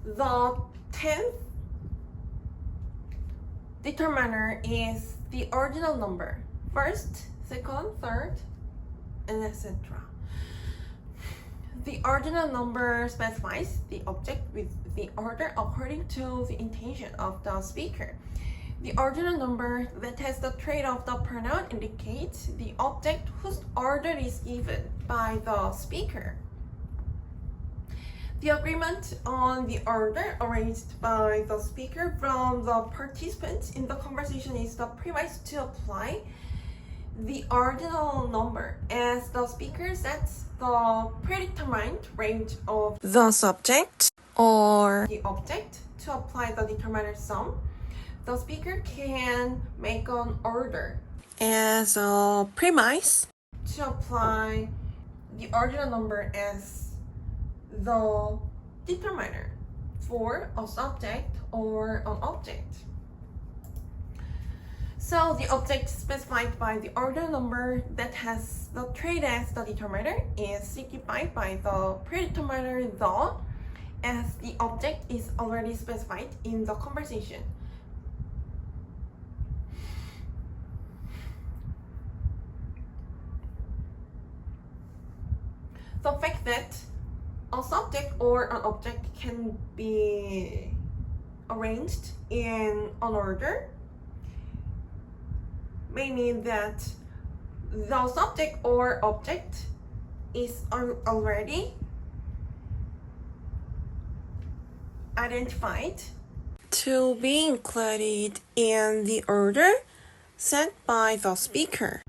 The 10th determiner is the ordinal number. First, second, third, and etc. The ordinal number specifies the object with the order according to the intention of the speaker. The ordinal number that has the trait of the pronoun indicates the object whose order is given by the speaker. The agreement on the order arranged by the speaker from the participants in the conversation is the premise to apply the ordinal number as the speaker sets the predetermined range of the subject or the object to apply the determiner sum. The speaker can make an order as a premise to apply the ordinal number as the determiner for a subject or an object. So the object specified by the ordinal number that has the trait as the determiner is signified by the predeterminer the, as the object is already specified in the conversation. The fact that a subject or an object can be arranged in an order may mean that the subject or object is already identified to be included in the order set by the speaker.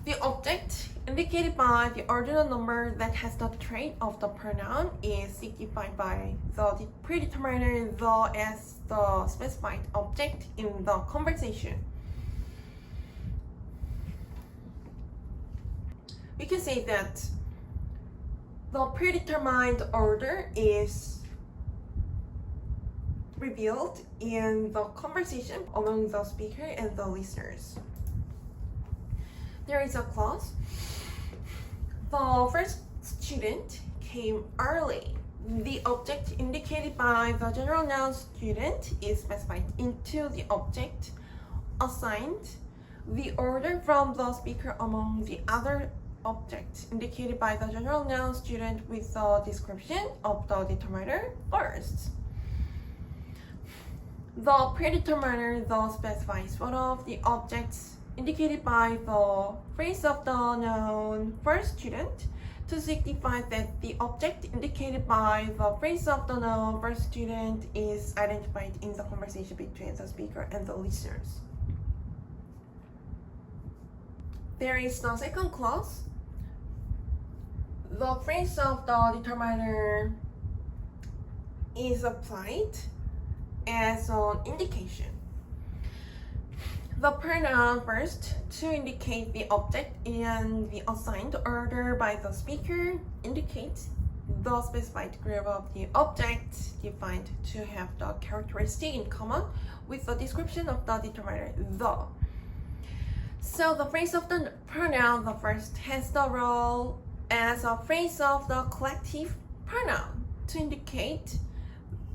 The object indicated by the ordinal number that has the trait of the pronoun is signified by the predeterminer the as the specified object in the conversation. We can say that the predetermined order is revealed in the conversation among the speaker and the listeners. There is a clause. The first student came early. The object indicated by the general noun student is specified into the object assigned. The order from the speaker among the other object indicated by the general noun student with the description of the determiner first. The predeterminer thus specifies one of the objects indicated by the phrase of the noun first student to signify that the object indicated by the phrase of the noun first student is identified in the conversation between the speaker and the listeners. There is the second clause. The phrase of the determiner is applied as an indication. The pronoun first to indicate the object and the assigned order by the speaker indicates the specified group of the object defined to have the characteristic in common with the description of the determiner the. So the phrase of the pronoun the first has the role as a phrase of the collective pronoun to indicate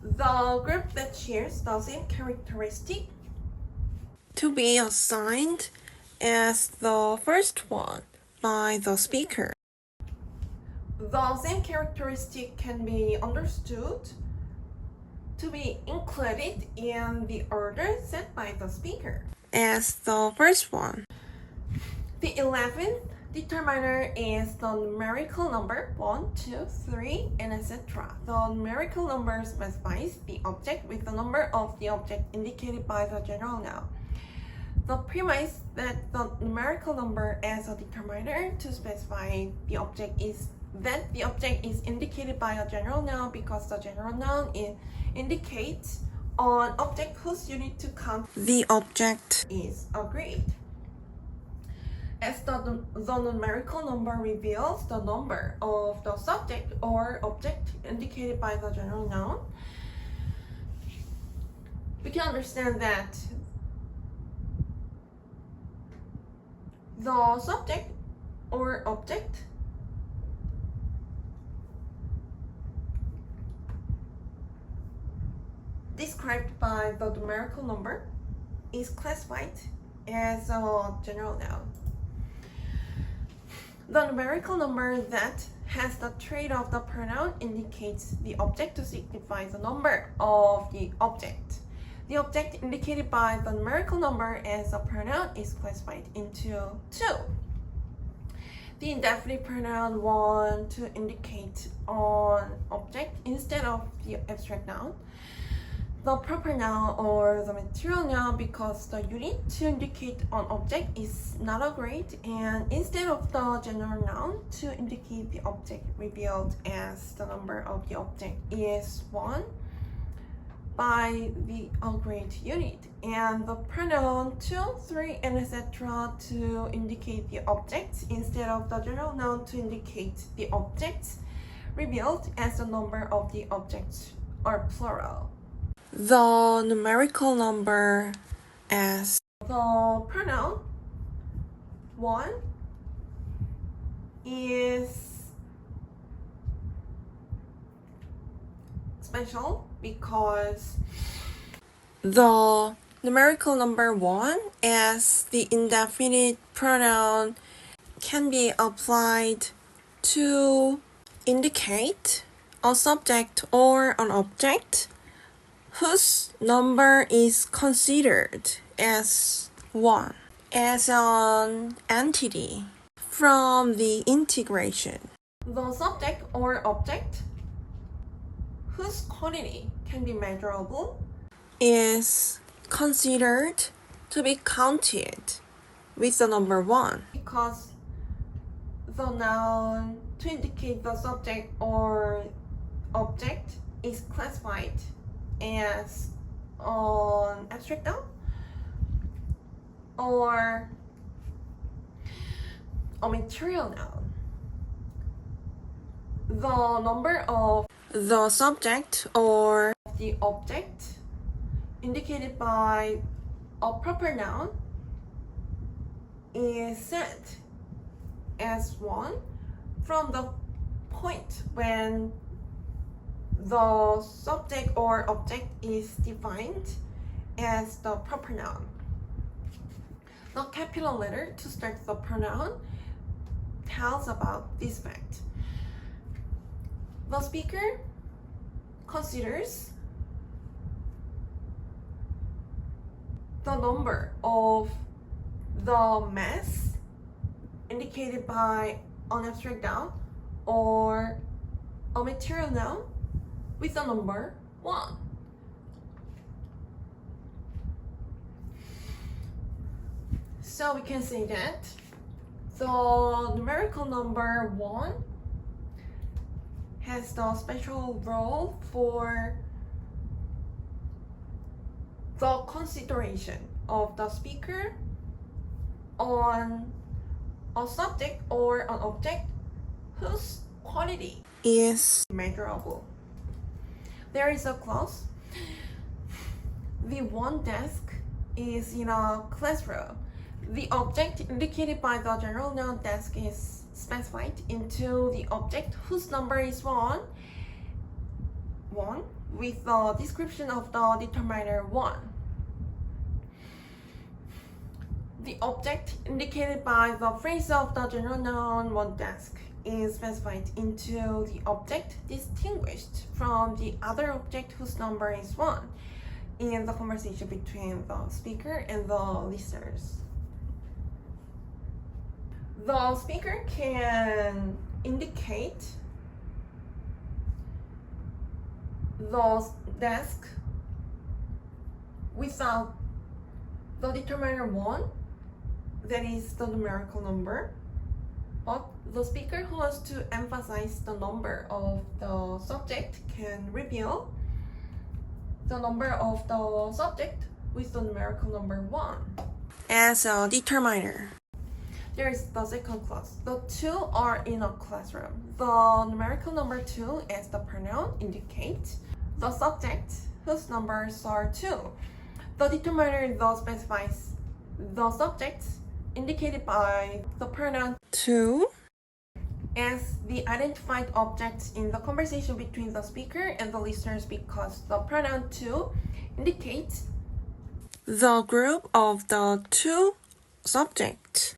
the group that shares the same characteristic to be assigned as the first one by the speaker. The same characteristic can be understood to be included in the order set by the speaker as the first one. The 11th determiner is the numerical number 1, 2, 3, and etc. The numerical number specifies the object with the number of the object indicated by the general noun. The premise that the numerical number as a determiner to specify the object is that the object is indicated by a general noun because the general noun indicates an object whose unit to count the object is agreed. As the numerical number reveals the number of the subject or object indicated by the general noun, we can understand that the subject or object described by the numerical number is classified as a general noun. The numerical number that has the trait of the pronoun indicates the object to signify the number of the object. The object indicated by the numerical number as a pronoun is classified into two. The indefinite pronoun one to indicate an object instead of the abstract noun. The proper noun or the material noun because the unit to indicate an object is not a grade, and instead of the general noun to indicate the object revealed as the number of the object is 1 by the grade unit, and the pronoun 2, 3, and etc. to indicate the object instead of the general noun to indicate the object revealed as the number of the objects are plural. The numerical number as the pronoun 1 is special because the numerical number 1 as the indefinite pronoun can be applied to indicate a subject or an object whose number is considered as 1 as an entity from the integration. The subject or object whose quantity can be measurable is considered to be counted with the number 1 because the noun to indicate the subject or object is classified as an abstract noun or a material noun. The number of the subject or the object indicated by a proper noun is set as 1 from the point when the subject or object is defined as the proper noun. The capital letter to start the pronoun tells about this fact. The speaker considers the number of the mass indicated by an abstract noun or a material noun with the number 1. So we can say that the numerical number 1 has the special role for the consideration of the speaker on a subject or an object whose quantity is measurable. There is a clause. The one desk is in a classroom. The object indicated by the general noun desk is specified into the object whose number is 1 with the description of the determiner 1. The object indicated by the phrase of the general noun 1 desk is specified into the object distinguished from the other object whose number is 1 in the conversation between the speaker and the listeners. The speaker can indicate the desk without the determiner 1, that is the numerical number, but the speaker who wants to emphasize the number of the subject can reveal the number of the subject with the numerical number 1 as a determiner. There is the second clause. The two are in a classroom. The numerical number 2 as the pronoun indicates the subject whose numbers are 2. The determiner thus specifies the subject indicated by the pronoun 2 as the identified object in the conversation between the speaker and the listeners because the pronoun 2 indicates the group of the two subjects.